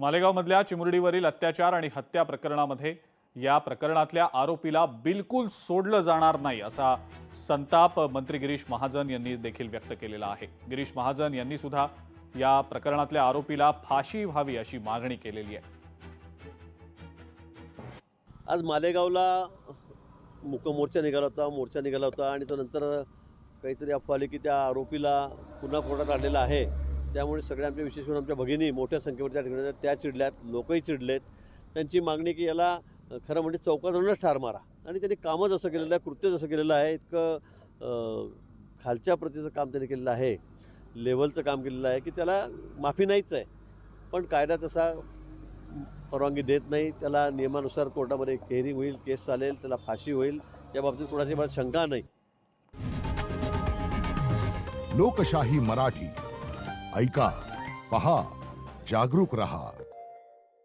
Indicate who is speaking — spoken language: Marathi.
Speaker 1: मालेगावमधल्या चिमुरडीवरील अत्याचार आणि हत्या प्रकरणामध्ये या प्रकरणातल्या आरोपीला बिलकुल सोडलं जाणार नाही असा संताप मंत्री गिरीश महाजन यांनी देखील व्यक्त केलेला आहे। गिरीश महाजन यांनी सुद्धा या प्रकरणातल्या आरोपीला फाशी व्हावी अशी मागणी केलेली आहे।
Speaker 2: आज मालेगावला मोर्चा निघाला होता आणि तो नंतर काहीतरी अफवा आली की त्या आरोपीला पुन्हा कोर्टात आणलेला आहे। त्यामुळे सगळ्या आमच्या विशेष करून आमच्या भगिनी मोठ्या संख्येवर त्या ठिकाणी त्या चिडल्यात, लोकही चिडलेत। त्यांची मागणी की याला खरं म्हणजे चौकात आणूनच ठार मारा आणि त्यांनी कामं जसं केलेलं आहे, कृत्य जसं केलेलं आहे, इतकं खालच्या प्रतीचं काम त्यांनी केलेलं आहे, लेवलचं काम केलेलं आहे की त्याला माफी नाहीच आहे। पण कायदा तसा परवानगी देत नाही। त्याला नियमानुसार कोर्टामध्ये हिअरिंग होईल, केस चालेल, त्याला फाशी होईल, या बाबतीत कोणाची मला शंका नाही।
Speaker 3: लोकशाही मराठी ऐका, पहा, जागरूक रहा।